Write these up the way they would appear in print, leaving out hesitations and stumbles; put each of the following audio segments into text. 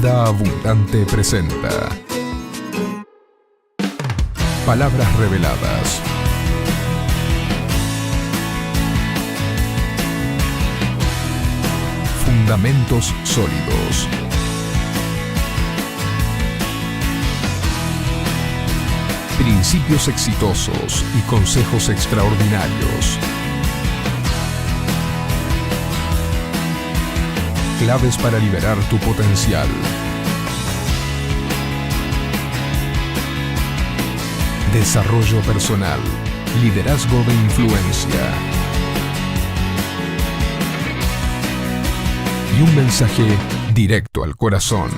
Vida Abundante presenta Palabras Reveladas. Fundamentos sólidos. Principios exitosos y consejos extraordinarios. Claves para liberar tu potencial. Desarrollo personal. Liderazgo de influencia. Y un mensaje directo al corazón.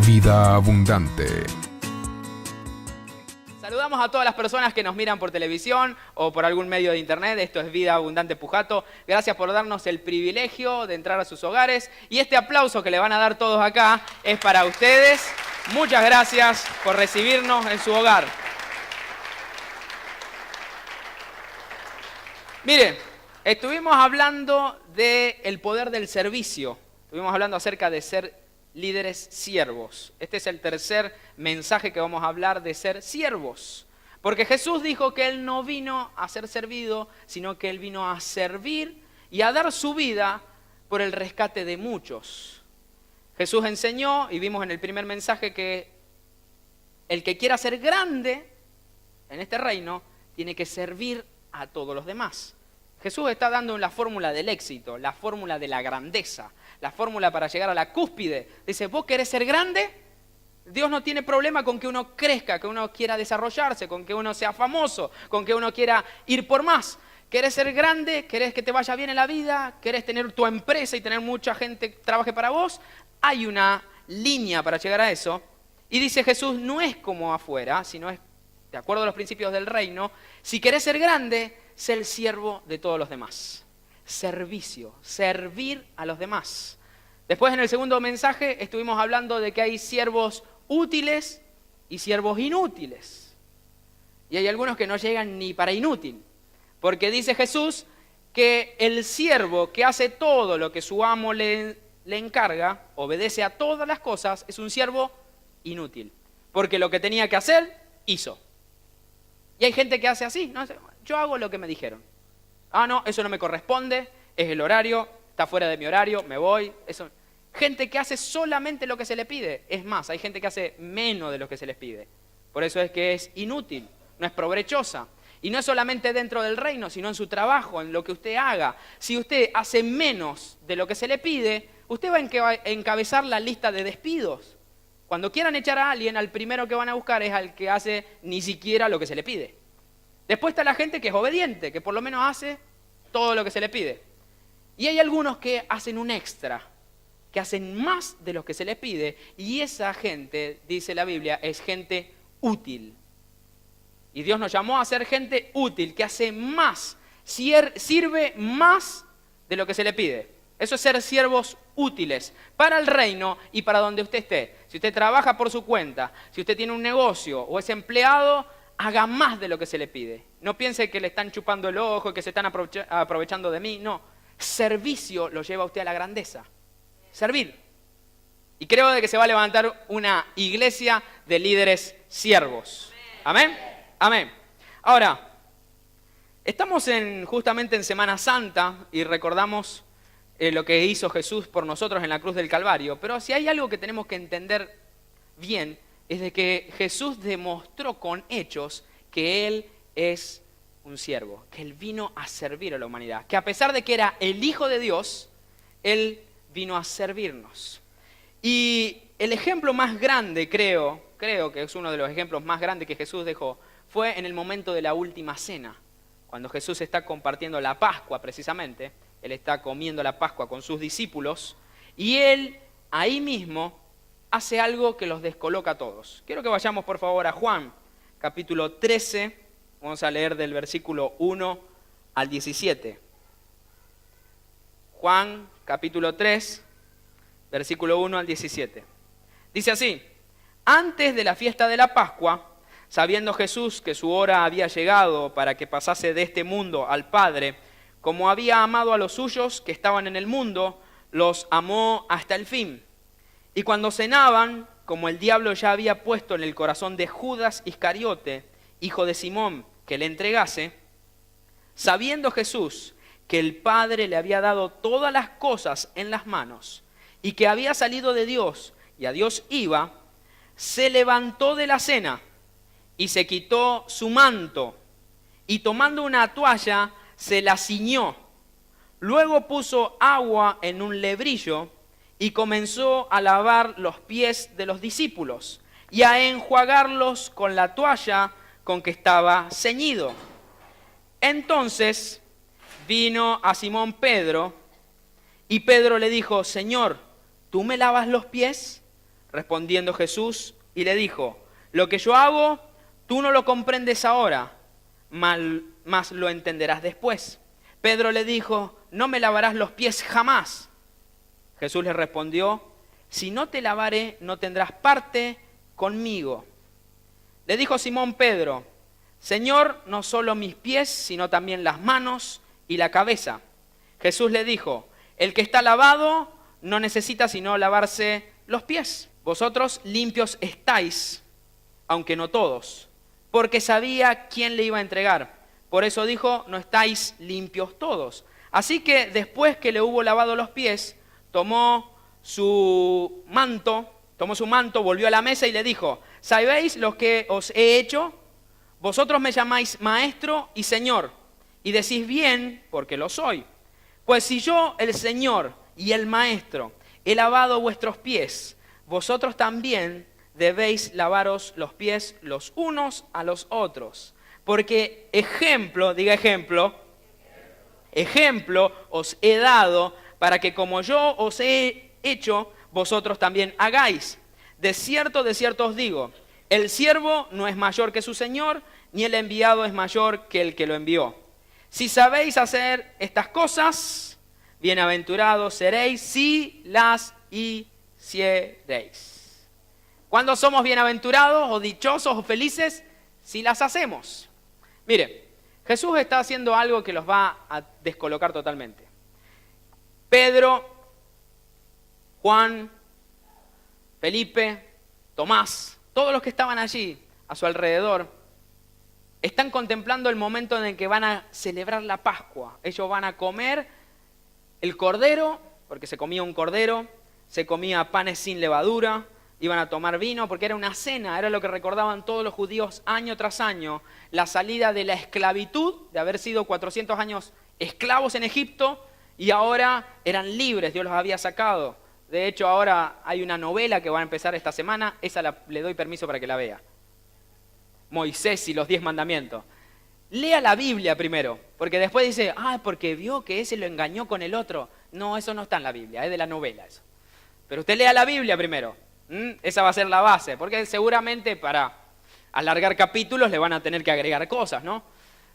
Vida Abundante. Saludamos a todas las personas que nos miran por televisión o por algún medio de internet. Esto es Vida Abundante Pujato. Gracias por darnos el privilegio de entrar a sus hogares. Y este aplauso que le van a dar todos acá es para ustedes. Muchas gracias por recibirnos en su hogar. Miren, estuvimos hablando del poder del servicio. Estuvimos hablando acerca de ser líderes siervos. Este es el tercer mensaje que vamos a hablar, de ser siervos. Porque Jesús dijo que Él no vino a ser servido, sino que Él vino a servir y a dar su vida por el rescate de muchos. Jesús enseñó, y vimos en el primer mensaje, que el que quiera ser grande en este reino tiene que servir a todos los demás. Jesús está dando la fórmula del éxito, la fórmula de la grandeza, la fórmula para llegar a la cúspide. Dice, ¿vos querés ser grande? Dios no tiene problema con que uno crezca, que uno quiera desarrollarse, con que uno sea famoso, con que uno quiera ir por más. ¿Querés ser grande? ¿Querés que te vaya bien en la vida? ¿Querés tener tu empresa y tener mucha gente que trabaje para vos? Hay una línea para llegar a eso. Y dice Jesús, no es como afuera, sino es de acuerdo a los principios del reino. Si querés ser grande, sé el siervo de todos los demás. Servicio, servir a los demás. Después, en el segundo mensaje, estuvimos hablando de que hay siervos útiles y siervos inútiles. Y hay algunos que no llegan ni para inútil. Porque dice Jesús que el siervo que hace todo lo que su amo le encarga, obedece a todas las cosas, es un siervo inútil. Porque lo que tenía que hacer, hizo. Y hay gente que hace así, ¿no? Yo hago lo que me dijeron. Ah, no, eso no me corresponde, es el horario, está fuera de mi horario, me voy. Eso. Gente que hace solamente lo que se le pide. Es más, hay gente que hace menos de lo que se les pide. Por eso es que es inútil, no es provechosa. Y no es solamente dentro del reino, sino en su trabajo, en lo que usted haga. Si usted hace menos de lo que se le pide, usted va a encabezar la lista de despidos. Cuando quieran echar a alguien, al primero que van a buscar es al que hace ni siquiera lo que se le pide. Después está la gente que es obediente, que por lo menos hace todo lo que se le pide. Y hay algunos que hacen un extra, que hacen más de lo que se les pide, y esa gente, dice la Biblia, es gente útil. Y Dios nos llamó a ser gente útil, que hace más, sirve más de lo que se le pide. Eso es ser siervos útiles para el reino y para donde usted esté. Si usted trabaja por su cuenta, si usted tiene un negocio o es empleado, haga más de lo que se le pide. No piense que le están chupando el ojo, que se están aprovechando de mí. No, servicio lo lleva a usted a la grandeza. Servir. Y creo de que se va a levantar una iglesia de líderes siervos. ¿Amén? Amén. Ahora, estamos justamente en Semana Santa y recordamos lo que hizo Jesús por nosotros en la cruz del Calvario. Pero si hay algo que tenemos que entender bien, es de que Jesús demostró con hechos que Él es un siervo, que Él vino a servir a la humanidad, que a pesar de que era el Hijo de Dios, Él vino a servirnos. Y el ejemplo más grande, creo que es uno de los ejemplos más grandes que Jesús dejó, fue en el momento de la última cena, cuando Jesús está compartiendo la Pascua precisamente. Él está comiendo la Pascua con sus discípulos y Él ahí mismo hace algo que los descoloca a todos. Quiero que vayamos por favor a Juan, capítulo 13, vamos a leer del versículo 1 al 17. Juan, capítulo 3, versículo 1 al 17. Dice así: antes de la fiesta de la Pascua, Sabiendo Jesús que su hora había llegado para que pasase de este mundo al Padre, como había amado a los suyos que estaban en el mundo, los amó hasta el fin. Y cuando cenaban, como el diablo ya había puesto en el corazón de Judas Iscariote, hijo de Simón, que le entregase, sabiendo Jesús que el Padre le había dado todas las cosas en las manos y que había salido de Dios y a Dios iba, se levantó de la cena y se quitó su manto y tomando una toalla se la ciñó. Luego puso agua en un lebrillo y comenzó a lavar los pies de los discípulos y a enjuagarlos con la toalla con que estaba ceñido. Entonces vino a Simón Pedro y Pedro le dijo: Señor, ¿tú me lavas los pies? Respondiendo Jesús y le dijo: lo que yo hago, tú no lo comprendes ahora, mas lo entenderás después. Pedro le dijo: no me lavarás los pies jamás. Jesús le respondió: si no te lavaré, no tendrás parte conmigo. Le dijo Simón Pedro: Señor, no solo mis pies, sino también las manos y la cabeza. Jesús le dijo: el que está lavado no necesita sino lavarse los pies. Vosotros limpios estáis, aunque no todos, porque sabía quién le iba a entregar. Por eso dijo: no estáis limpios todos. Así que después que le hubo lavado los pies, tomó su manto, volvió a la mesa y le dijo: ¿sabéis lo que os he hecho? Vosotros me llamáis maestro y señor, y decís bien, porque lo soy. Pues si yo, el Señor y el maestro, he lavado vuestros pies, vosotros también debéis lavaros los pies los unos a los otros. Porque ejemplo os he dado para que como yo os he hecho, vosotros también hagáis. De cierto os digo, el siervo no es mayor que su señor, ni el enviado es mayor que el que lo envió. Si sabéis hacer estas cosas, bienaventurados seréis si las hiciereis. ¿Cuándo somos bienaventurados o dichosos o felices? Si las hacemos. Mire, Jesús está haciendo algo que los va a descolocar totalmente. Pedro, Juan, Felipe, Tomás, todos los que estaban allí a su alrededor, están contemplando el momento en el que van a celebrar la Pascua. Ellos van a comer el cordero, porque se comía un cordero, se comía panes sin levadura, iban a tomar vino, porque era una cena, era lo que recordaban todos los judíos año tras año, la salida de la esclavitud, de haber sido 400 años esclavos en Egipto, y ahora eran libres, Dios los había sacado. De hecho, ahora hay una novela que va a empezar esta semana, le doy permiso para que la vea. Moisés y los 10 mandamientos. Lea la Biblia primero, porque después dice, porque vio que ese lo engañó con el otro. No, eso no está en la Biblia, es de la novela eso. Pero usted lea la Biblia primero. Esa va a ser la base, porque seguramente para alargar capítulos le van a tener que agregar cosas, ¿no?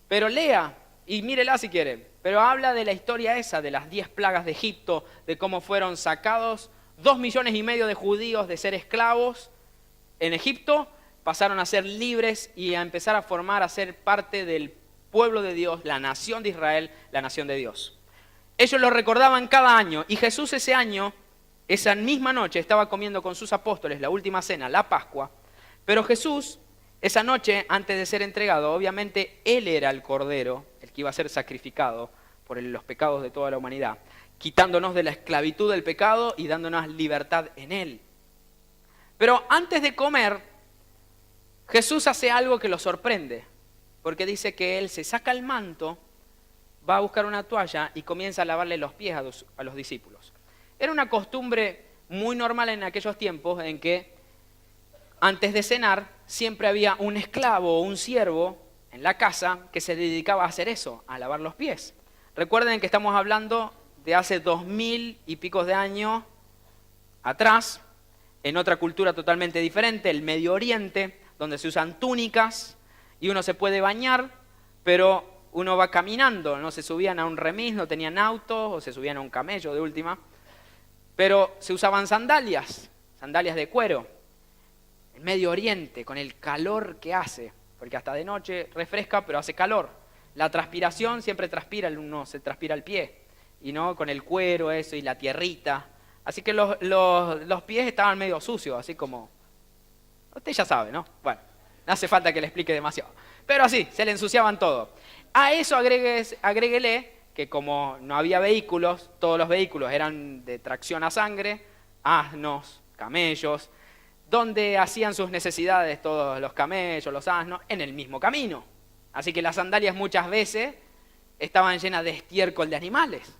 Pero lea y mírela si quiere. Pero habla de la historia esa, de las 10 plagas de Egipto, de cómo fueron sacados 2,5 millones de judíos de ser esclavos en Egipto, pasaron a ser libres y a empezar a formar, a ser parte del pueblo de Dios, la nación de Israel, la nación de Dios. Ellos lo recordaban cada año y Jesús ese año, esa misma noche, estaba comiendo con sus apóstoles la última cena, la Pascua, pero Jesús, esa noche, antes de ser entregado, obviamente Él era el Cordero, el que iba a ser sacrificado por los pecados de toda la humanidad, quitándonos de la esclavitud del pecado y dándonos libertad en Él. Pero antes de comer, Jesús hace algo que lo sorprende, porque dice que Él se saca el manto, va a buscar una toalla y comienza a lavarle los pies a los discípulos. Era una costumbre muy normal en aquellos tiempos en que antes de cenar siempre había un esclavo o un siervo en la casa que se dedicaba a hacer eso, a lavar los pies. Recuerden que estamos hablando de hace 2000 y pico de años atrás, en otra cultura totalmente diferente, el Medio Oriente, donde se usan túnicas y uno se puede bañar, pero uno va caminando, no se subían a un remis, no tenían autos o se subían a un camello de última, pero se usaban sandalias de cuero. Medio Oriente, con el calor que hace, porque hasta de noche refresca, pero hace calor. La transpiración, siempre transpira, uno se transpira el pie, y no con el cuero eso y la tierrita. Así que los pies estaban medio sucios, así como... Usted ya sabe, ¿no? Bueno, no hace falta que le explique demasiado. Pero así, se le ensuciaban todo. A eso agréguele que como no había vehículos, todos los vehículos eran de tracción a sangre, asnos, camellos, donde hacían sus necesidades todos los camellos, los asnos, en el mismo camino. Así que las sandalias muchas veces estaban llenas de estiércol de animales.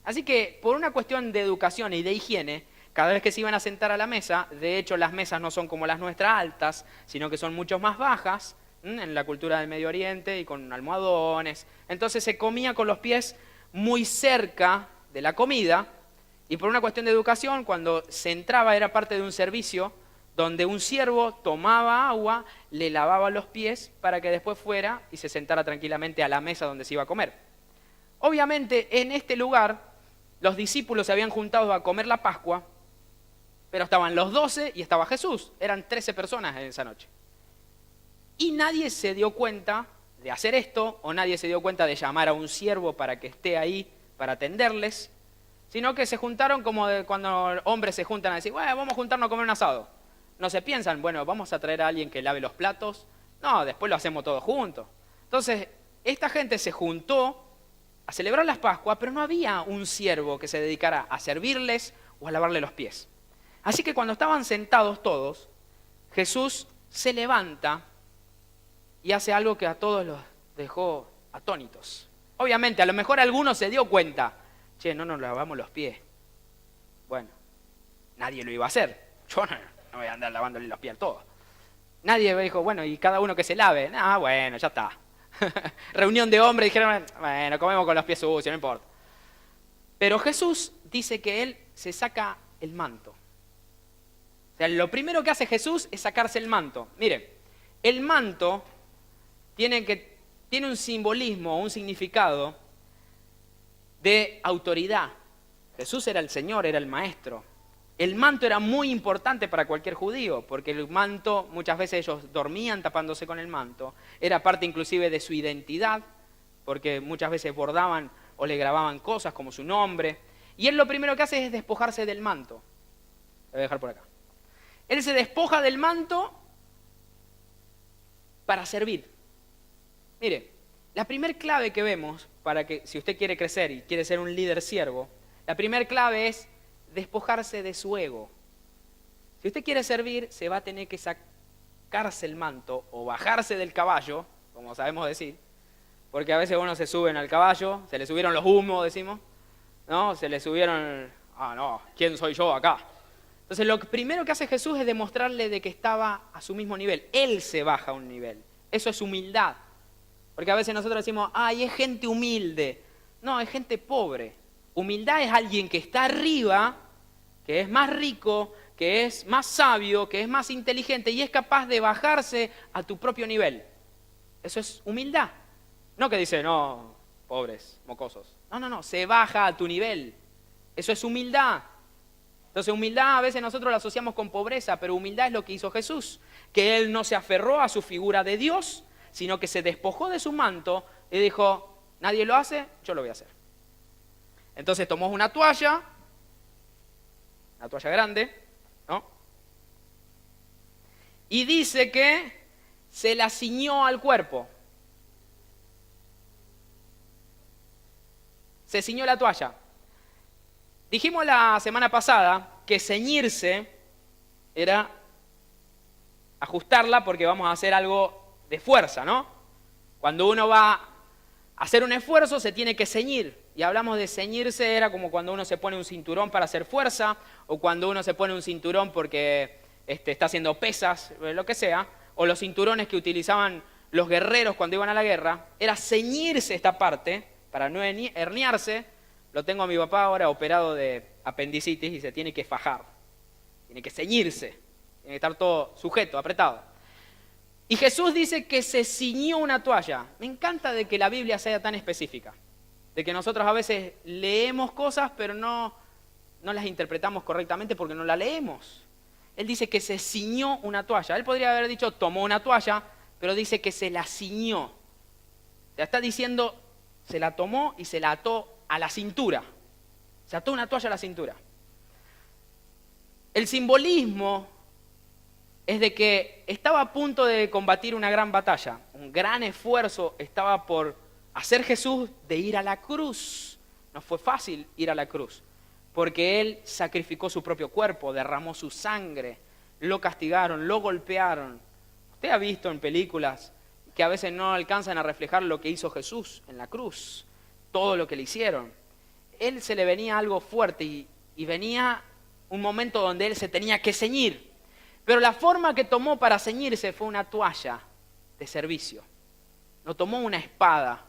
Así que por una cuestión de educación y de higiene, cada vez que se iban a sentar a la mesa, de hecho las mesas no son como las nuestras altas, sino que son mucho más bajas, en la cultura del Medio Oriente y con almohadones. Entonces se comía con los pies muy cerca de la comida y por una cuestión de educación, cuando se entraba era parte de un servicio donde un siervo tomaba agua, le lavaba los pies para que después fuera y se sentara tranquilamente a la mesa donde se iba a comer. Obviamente en este lugar los discípulos se habían juntado a comer la Pascua, pero estaban los 12 y estaba Jesús. Eran 13 personas en esa noche. Y nadie se dio cuenta de hacer esto, o nadie se dio cuenta de llamar a un siervo para que esté ahí para atenderles, sino que se juntaron como cuando hombres se juntan a decir, bueno, vamos a juntarnos a comer un asado. No se piensan, bueno, vamos a traer a alguien que lave los platos. No, después lo hacemos todos juntos. Entonces, esta gente se juntó a celebrar las Pascuas, pero no había un siervo que se dedicara a servirles o a lavarle los pies. Así que cuando estaban sentados todos, Jesús se levanta y hace algo que a todos los dejó atónitos. Obviamente, a lo mejor alguno se dio cuenta, che, no nos lavamos los pies. Bueno, nadie lo iba a hacer. Yo no voy a andar lavándole los pies a todos. Nadie dijo, bueno, y cada uno que se lave. Ah, bueno, ya está. Reunión de hombres, dijeron, bueno, comemos con los pies sucios, no importa. Pero Jesús dice que él se saca el manto. O sea, lo primero que hace Jesús es sacarse el manto. Miren, el manto tiene un simbolismo, un significado de autoridad. Jesús era el Señor, era el Maestro. El manto era muy importante para cualquier judío, porque el manto, muchas veces ellos dormían tapándose con el manto, era parte inclusive de su identidad, porque muchas veces bordaban o le grababan cosas como su nombre, y él lo primero que hace es despojarse del manto. Lo voy a dejar por acá. Él se despoja del manto para servir. Mire, la primer clave que vemos para que, si usted quiere crecer y quiere ser un líder siervo, la primer clave es despojarse de su ego. Si usted quiere servir, se va a tener que sacarse el manto o bajarse del caballo, como sabemos decir, porque a veces uno se suben al caballo, se le subieron los humos, decimos, ¿no? Se le subieron, no, ¿quién soy yo acá? Entonces lo primero que hace Jesús es demostrarle de que estaba a su mismo nivel. Él se baja a un nivel. Eso es humildad. Porque a veces nosotros decimos, es gente humilde. No, es gente pobre. Humildad es alguien que está arriba, que es más rico, que es más sabio, que es más inteligente y es capaz de bajarse a tu propio nivel. Eso es humildad. No que dice, no, pobres, mocosos. No, se baja a tu nivel. Eso es humildad. Entonces humildad a veces nosotros la asociamos con pobreza, pero humildad es lo que hizo Jesús, que Él no se aferró a su figura de Dios, sino que se despojó de su manto y dijo, nadie lo hace, yo lo voy a hacer. Entonces tomó una toalla grande, ¿no? Y dice que se la ciñó al cuerpo. Se ciñó la toalla. Dijimos la semana pasada que ceñirse era ajustarla porque vamos a hacer algo de fuerza, ¿no? Cuando uno va a hacer un esfuerzo se tiene que ceñir. Y hablamos de ceñirse, era como cuando uno se pone un cinturón para hacer fuerza, o cuando uno se pone un cinturón porque está haciendo pesas, lo que sea, o los cinturones que utilizaban los guerreros cuando iban a la guerra, era ceñirse esta parte para no herniarse. Lo tengo a mi papá ahora operado de apendicitis y se tiene que fajar, tiene que ceñirse, tiene que estar todo sujeto, apretado. Y Jesús dice que se ciñó una toalla. Me encanta de que la Biblia sea tan específica, de que nosotros a veces leemos cosas pero no las interpretamos correctamente porque no la leemos. Él dice que se ciñó una toalla. Él podría haber dicho tomó una toalla, pero dice que se la ciñó. O sea, está diciendo, se la tomó y se la ató a la cintura. Se ató una toalla a la cintura. El simbolismo es de que estaba a punto de combatir una gran batalla. Un gran esfuerzo estaba por hacer Jesús de ir a la cruz. No fue fácil ir a la cruz, porque Él sacrificó su propio cuerpo, derramó su sangre, lo castigaron, lo golpearon. Usted ha visto en películas que a veces no alcanzan a reflejar lo que hizo Jesús en la cruz, todo lo que le hicieron. Él se le venía algo fuerte y venía un momento donde Él se tenía que ceñir. Pero la forma que tomó para ceñirse fue una toalla de servicio. No tomó una espada.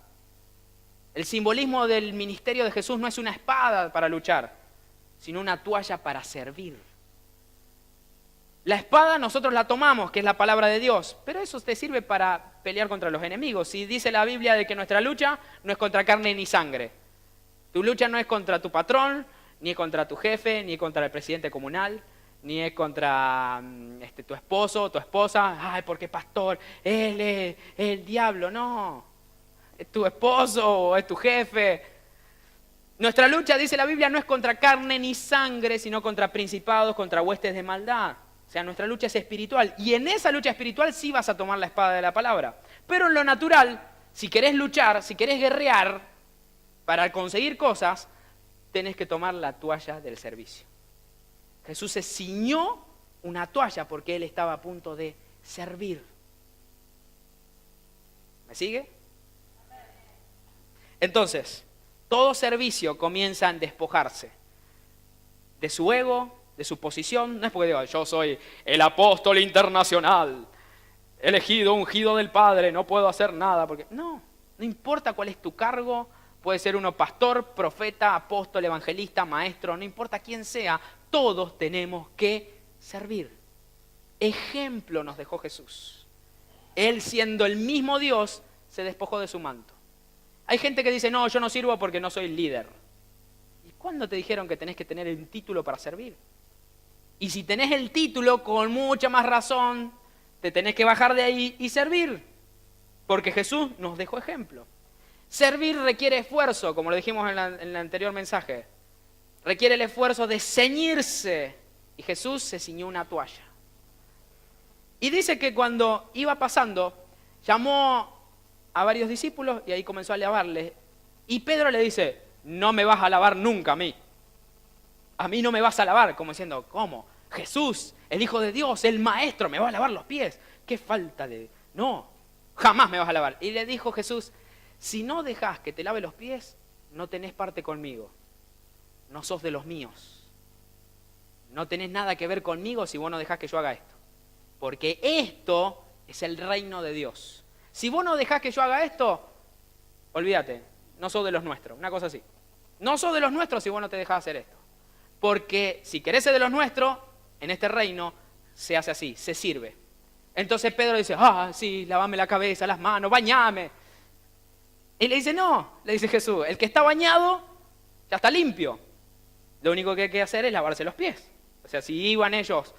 El simbolismo del ministerio de Jesús no es una espada para luchar, sino una toalla para servir. La espada nosotros la tomamos, que es la palabra de Dios, pero eso te sirve para pelear contra los enemigos. Y dice la Biblia de que nuestra lucha no es contra carne ni sangre. Tu lucha no es contra tu patrón, ni es contra tu jefe, ni contra el presidente comunal, ni es contra tu esposo o tu esposa. Ay, porque pastor, él es el diablo. No, es tu esposo o es tu jefe. Nuestra lucha, dice la Biblia, no es contra carne ni sangre, sino contra principados, contra huestes de maldad. O sea, nuestra lucha es espiritual. Y en esa lucha espiritual sí vas a tomar la espada de la palabra. Pero en lo natural, si querés luchar, si querés guerrear para conseguir cosas, tenés que tomar la toalla del servicio. Jesús se ciñó una toalla porque Él estaba a punto de servir. ¿Me sigue? Entonces, todo servicio comienza en despojarse de su ego, de su posición. No es porque diga, yo soy el apóstol internacional, elegido, ungido del Padre, no puedo hacer nada. Porque no importa cuál es tu cargo. Puede ser uno pastor, profeta, apóstol, evangelista, maestro, no importa quién sea, todos tenemos que servir. Ejemplo nos dejó Jesús. Él, siendo el mismo Dios, se despojó de su manto. Hay gente que dice, no, yo no sirvo porque no soy líder. ¿Y cuándo te dijeron que tenés que tener un título para servir? Y si tenés el título, con mucha más razón, te tenés que bajar de ahí y servir. Porque Jesús nos dejó ejemplo. Servir requiere esfuerzo, como lo dijimos en el anterior mensaje. Requiere el esfuerzo de ceñirse. Y Jesús se ciñó una toalla. Y dice que cuando iba pasando, llamó a varios discípulos y ahí comenzó a alabarles. Y Pedro le dice, no me vas a alabar nunca a mí. A mí no me vas a alabar, como diciendo, ¿cómo? Jesús, el Hijo de Dios, el Maestro, ¿me va a lavar los pies? ¡Qué falta de...! No, jamás me vas a lavar. Y le dijo Jesús, si no dejás que te lave los pies, no tenés parte conmigo. No sos de los míos. No tenés nada que ver conmigo si vos no dejás que yo haga esto. Porque esto es el reino de Dios. Si vos no dejás que yo haga esto, olvídate, no sos de los nuestros. Una cosa así. No sos de los nuestros si vos no te dejás hacer esto. Porque si querés ser de los nuestros, en este reino se hace así, se sirve. Entonces Pedro dice, sí, lavame la cabeza, las manos, bañame. Y le dice, no, le dice Jesús, el que está bañado ya está limpio. Lo único que hay que hacer es lavarse los pies. O sea, si iban ellos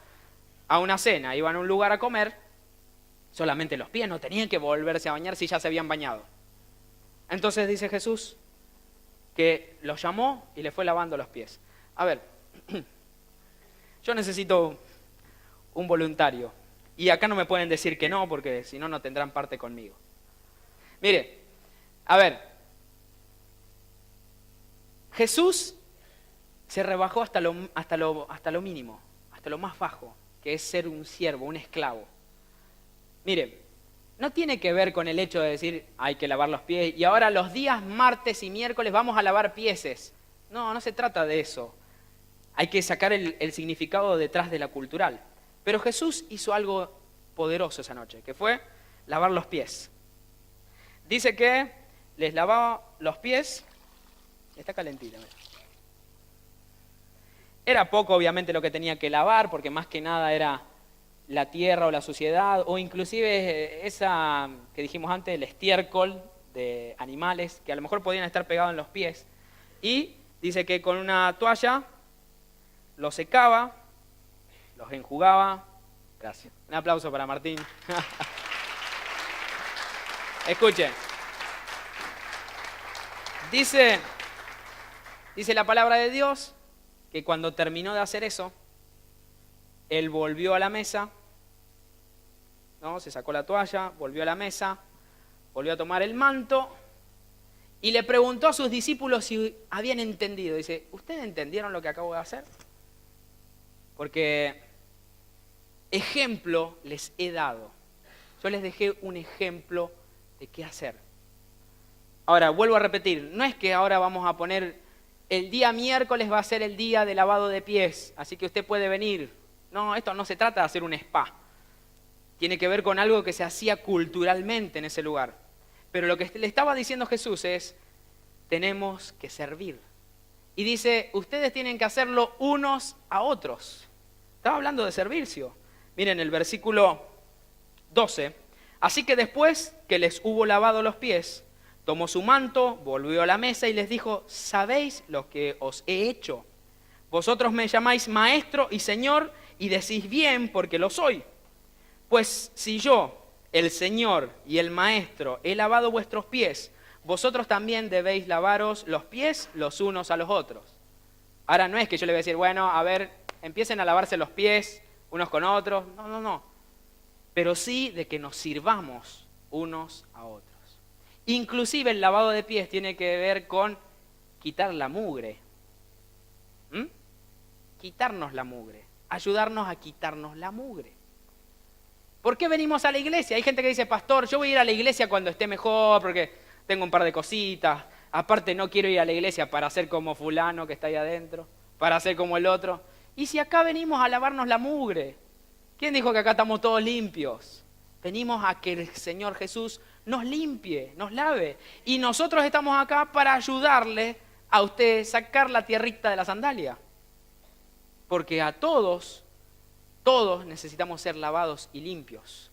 a una cena, iban a un lugar a comer, solamente los pies, no tenían que volverse a bañar si ya se habían bañado. Entonces dice Jesús que los llamó y le fue lavando los pies. A ver, yo necesito un voluntario. Y acá no me pueden decir que no, porque si no, no tendrán parte conmigo. Mire, a ver, Jesús se rebajó hasta lo mínimo, hasta lo más bajo, que es ser un siervo, un esclavo. Mire, no tiene que ver con el hecho de decir hay que lavar los pies y ahora los días martes y miércoles vamos a lavar pieses. No se trata de eso. Hay que sacar el significado detrás de la cultural. Pero Jesús hizo algo poderoso esa noche, que fue lavar los pies. Dice que les lavaba los pies. Está calentita. Era poco, obviamente, lo que tenía que lavar, porque más que nada era la tierra o la suciedad, o inclusive esa que dijimos antes, el estiércol de animales, que a lo mejor podían estar pegados en los pies. Y dice que con una toalla lo secaba los enjugaba. Gracias. Un aplauso para Martín. Escuchen. Dice la palabra de Dios que cuando terminó de hacer eso, él volvió a la mesa, ¿no? Se sacó la toalla, volvió a la mesa, volvió a tomar el manto y le preguntó a sus discípulos si habían entendido. Dice, ¿ustedes entendieron lo que acabo de hacer? Porque ejemplo les he dado. Yo les dejé un ejemplo de qué hacer. Ahora, vuelvo a repetir, no es que ahora vamos a poner, el día miércoles va a ser el día de lavado de pies, así que usted puede venir. No, esto no se trata de hacer un spa. Tiene que ver con algo que se hacía culturalmente en ese lugar. Pero lo que le estaba diciendo Jesús es, tenemos que servir. Y dice, ustedes tienen que hacerlo unos a otros. Estaba hablando de servicio. Miren el versículo 12. Así que después que les hubo lavado los pies, tomó su manto, volvió a la mesa y les dijo, ¿sabéis lo que os he hecho? Vosotros me llamáis maestro y señor y decís bien porque lo soy. Pues si yo, el Señor y el Maestro, he lavado vuestros pies, vosotros también debéis lavaros los pies los unos a los otros. Ahora no es que yo le voy a decir, bueno, a ver, empiecen a lavarse los pies unos con otros. No. Pero sí de que nos sirvamos unos a otros. Inclusive el lavado de pies tiene que ver con quitar la mugre. Quitarnos la mugre. Ayudarnos a quitarnos la mugre. ¿Por qué venimos a la iglesia? Hay gente que dice, pastor, yo voy a ir a la iglesia cuando esté mejor porque tengo un par de cositas. Aparte no quiero ir a la iglesia para ser como fulano que está ahí adentro, para ser como el otro. ¿Y si acá venimos a lavarnos la mugre? ¿Quién dijo que acá estamos todos limpios? Venimos a que el Señor Jesús nos limpie, nos lave. Y nosotros estamos acá para ayudarle a usted sacar la tierrita de la sandalia. Porque a todos necesitamos ser lavados y limpios.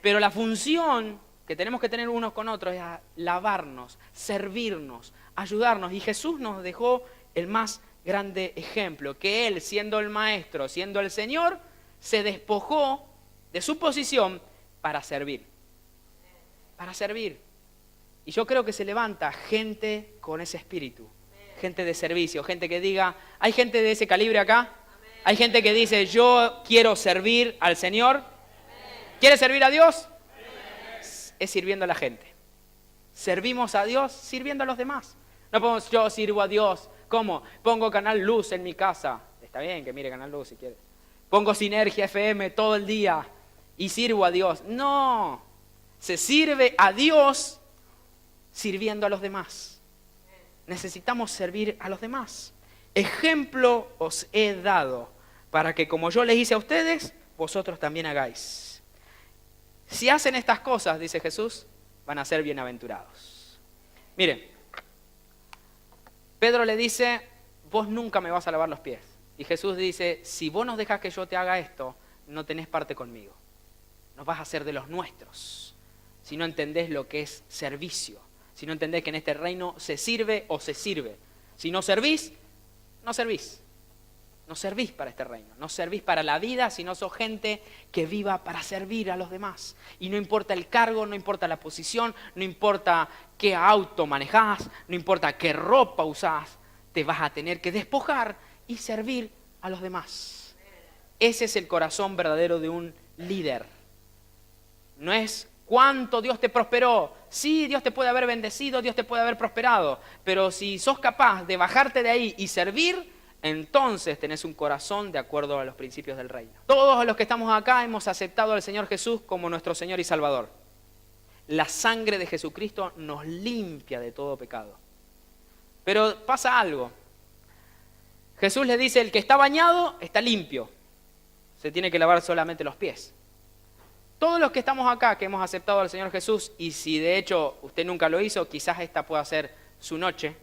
Pero la función que tenemos que tener unos con otros es a lavarnos, servirnos, ayudarnos. Y Jesús nos dejó el más grande ejemplo, que Él, siendo el Maestro, siendo el Señor, se despojó de su posición para servir. Para servir. Y yo creo que se levanta gente con ese espíritu, gente de servicio, gente que diga, ¿hay gente de ese calibre acá? Hay gente que dice, yo quiero servir al Señor. ¿Quiere servir a Dios? Es sirviendo a la gente. Servimos a Dios sirviendo a los demás. No podemos, yo sirvo a Dios. ¿Cómo? Pongo Canal Luz en mi casa. Está bien que mire Canal Luz si quiere. Pongo Sinergia FM todo el día y sirvo a Dios. No. Se sirve a Dios sirviendo a los demás. Necesitamos servir a los demás. Ejemplo os he dado para que como yo les hice a ustedes, vosotros también hagáis. Si hacen estas cosas, dice Jesús, van a ser bienaventurados. Miren, Pedro le dice, vos nunca me vas a lavar los pies. Y Jesús dice, si vos nos dejás que yo te haga esto, no tenés parte conmigo. No vas a ser de los nuestros. Si no entendés lo que es servicio. Si no entendés que en este reino se sirve o se sirve. Si no servís, no servís. No servís para este reino, no servís para la vida, sino sos gente que viva para servir a los demás. Y no importa el cargo, no importa la posición, no importa qué auto manejás, no importa qué ropa usás, te vas a tener que despojar y servir a los demás. Ese es el corazón verdadero de un líder. No es cuánto Dios te prosperó. Sí, Dios te puede haber bendecido, Dios te puede haber prosperado, pero si sos capaz de bajarte de ahí y servir, entonces tenés un corazón de acuerdo a los principios del reino. Todos los que estamos acá hemos aceptado al Señor Jesús como nuestro Señor y Salvador. La sangre de Jesucristo nos limpia de todo pecado. Pero pasa algo. Jesús le dice, el que está bañado está limpio. Se tiene que lavar solamente los pies. Todos los que estamos acá, que hemos aceptado al Señor Jesús, y si de hecho usted nunca lo hizo, quizás esta pueda ser su noche,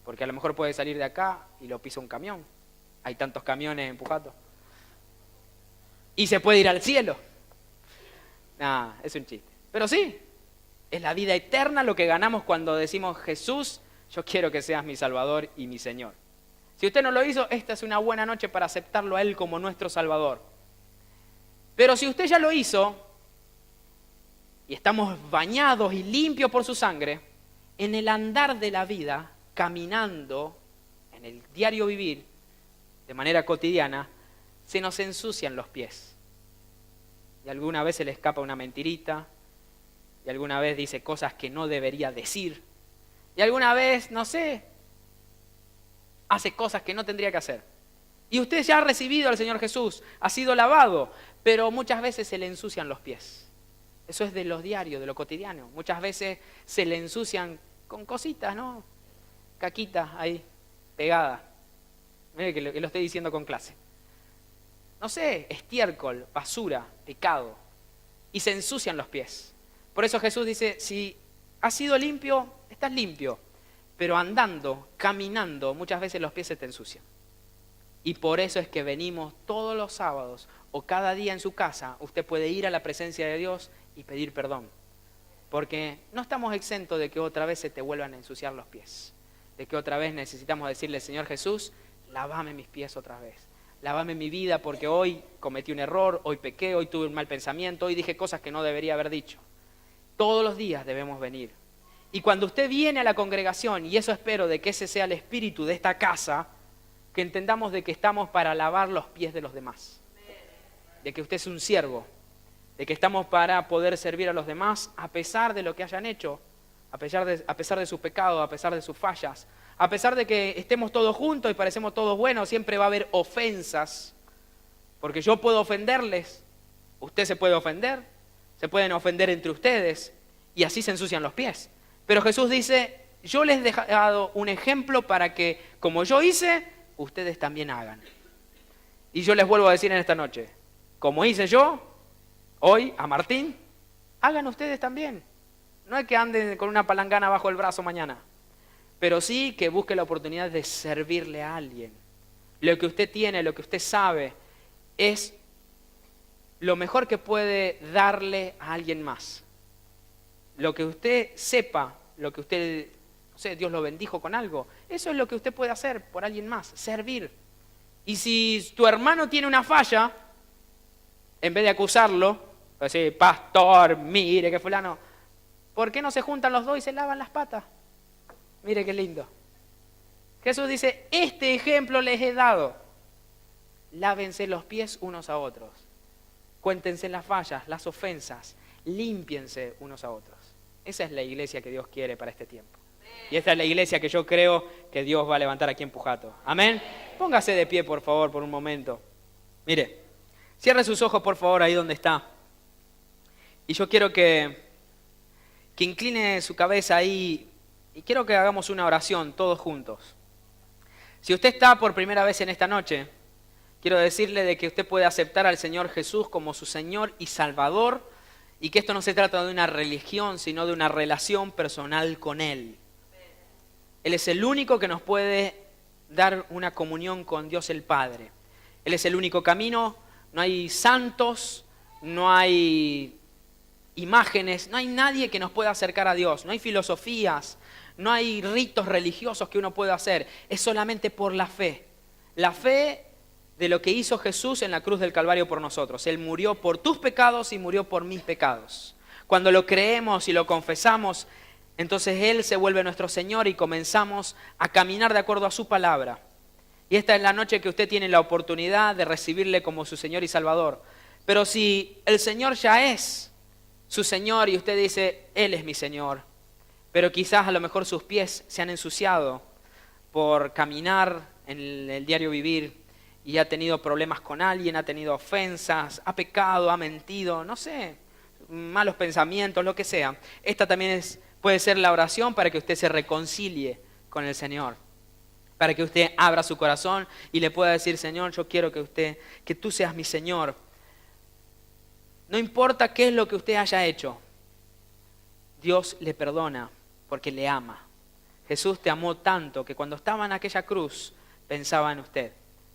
porque a lo mejor puede salir de acá y lo pisa un camión. Hay tantos camiones empujando. Y se puede ir al cielo. Nah, es un chiste. Pero sí, es la vida eterna lo que ganamos cuando decimos, Jesús, yo quiero que seas mi Salvador y mi Señor. Si usted no lo hizo, esta es una buena noche para aceptarlo a Él como nuestro Salvador. Pero si usted ya lo hizo, y estamos bañados y limpios por su sangre, en el andar de la vida, caminando, en el diario vivir, de manera cotidiana, se nos ensucian los pies. Y alguna vez se le escapa una mentirita, y alguna vez dice cosas que no debería decir, y alguna vez, no sé, hace cosas que no tendría que hacer. Y usted ya ha recibido al Señor Jesús, ha sido lavado, pero muchas veces se le ensucian los pies. Eso es de los diarios, de lo cotidiano. Muchas veces se le ensucian con cositas, ¿no? Caquitas ahí, pegadas. Mire que lo estoy diciendo con clase. No sé, estiércol, basura, pecado. Y se ensucian los pies. Por eso Jesús dice, si has sido limpio, estás limpio. Pero andando, caminando, muchas veces los pies se te ensucian. Y por eso es que venimos todos los sábados o cada día en su casa, usted puede ir a la presencia de Dios y pedir perdón. Porque no estamos exentos de que otra vez se te vuelvan a ensuciar los pies. De que otra vez necesitamos decirle, Señor Jesús, lávame mis pies otra vez. Lávame mi vida porque hoy cometí un error, hoy pequé, hoy tuve un mal pensamiento, hoy dije cosas que no debería haber dicho. Todos los días debemos venir. Y cuando usted viene a la congregación, y eso espero de que ese sea el espíritu de esta casa, que entendamos de que estamos para lavar los pies de los demás. De que usted es un siervo. De que estamos para poder servir a los demás a pesar de lo que hayan hecho, a pesar de sus pecados, a pesar de sus fallas, a pesar de que estemos todos juntos y parecemos todos buenos, siempre va a haber ofensas, porque yo puedo ofenderles, usted se puede ofender, se pueden ofender entre ustedes y así se ensucian los pies. Pero Jesús dice, yo les he dejado un ejemplo para que, como yo hice, ustedes también hagan. Y yo les vuelvo a decir en esta noche, como hice yo, hoy, a Martín, hagan ustedes también. No es que anden con una palangana bajo el brazo mañana, pero sí que busque la oportunidad de servirle a alguien. Lo que usted tiene, lo que usted sabe, es lo mejor que puede darle a alguien más. Lo que usted sepa, lo que usted, no sé, Dios lo bendijo con algo, eso es lo que usted puede hacer por alguien más, servir. Y si tu hermano tiene una falla, en vez de acusarlo, decir, pastor, mire que fulano, ¿por qué no se juntan los dos y se lavan las patas? Mire qué lindo. Jesús dice, este ejemplo les he dado. Lávense los pies unos a otros. Cuéntense las fallas, las ofensas. Límpiense unos a otros. Esa es la iglesia que Dios quiere para este tiempo. Y esta es la iglesia que yo creo que Dios va a levantar aquí en Pujato. Amén. Póngase de pie, por favor, por un momento. Mire, cierre sus ojos, por favor, ahí donde está. Y yo quiero que incline su cabeza ahí y quiero que hagamos una oración todos juntos. Si usted está por primera vez en esta noche, quiero decirle de que usted puede aceptar al Señor Jesús como su Señor y Salvador y que esto no se trata de una religión, sino de una relación personal con Él. Él es el único que nos puede dar una comunión con Dios el Padre. Él es el único camino, no hay santos, no hay imágenes, no hay nadie que nos pueda acercar a Dios, no hay filosofías, no hay ritos religiosos que uno pueda hacer, es solamente por la fe. La fe de lo que hizo Jesús en la cruz del Calvario por nosotros. Él murió por tus pecados y murió por mis pecados. Cuando lo creemos y lo confesamos, entonces Él se vuelve nuestro Señor y comenzamos a caminar de acuerdo a su palabra. Y esta es la noche que usted tiene la oportunidad de recibirle como su Señor y Salvador. Pero si el Señor ya es su Señor y usted dice, Él es mi Señor, pero quizás a lo mejor sus pies se han ensuciado por caminar en el diario vivir y ha tenido problemas con alguien, ha tenido ofensas, ha pecado, ha mentido, no sé, malos pensamientos, lo que sea. Esta también puede ser la oración para que usted se reconcilie con el Señor, para que usted abra su corazón y le pueda decir, Señor, yo quiero que tú seas mi Señor. No importa qué es lo que usted haya hecho, Dios le perdona porque le ama. Jesús te amó tanto que cuando estaba en aquella cruz pensaba en usted,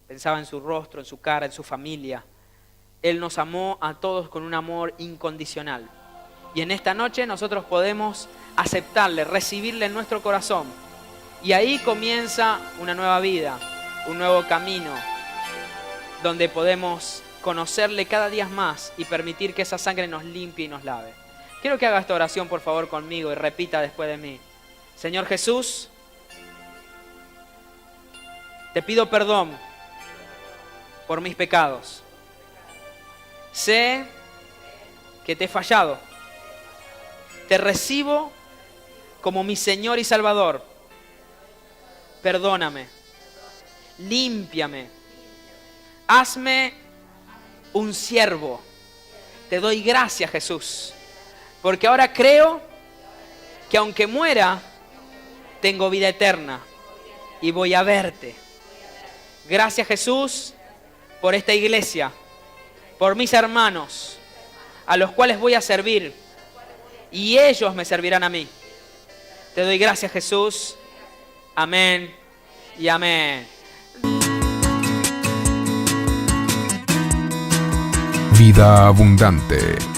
pensaba en su rostro, en su cara, en su familia. Él nos amó a todos con un amor incondicional. Y en esta noche nosotros podemos aceptarle, recibirle en nuestro corazón. Y ahí comienza una nueva vida, un nuevo camino, donde podemos conocerle cada día más y permitir que esa sangre nos limpie y nos lave. Quiero que haga esta oración por favor conmigo y repita después de mí. Señor Jesús, te pido perdón por mis pecados. Sé que te he fallado. Te recibo como mi Señor y Salvador. Perdóname. Límpiame. Hazme un siervo. Te doy gracias, Jesús, porque ahora creo que aunque muera, tengo vida eterna y voy a verte. Gracias, Jesús, por esta iglesia, por mis hermanos, a los cuales voy a servir y ellos me servirán a mí. Te doy gracias, Jesús. Amén y amén. Vida abundante.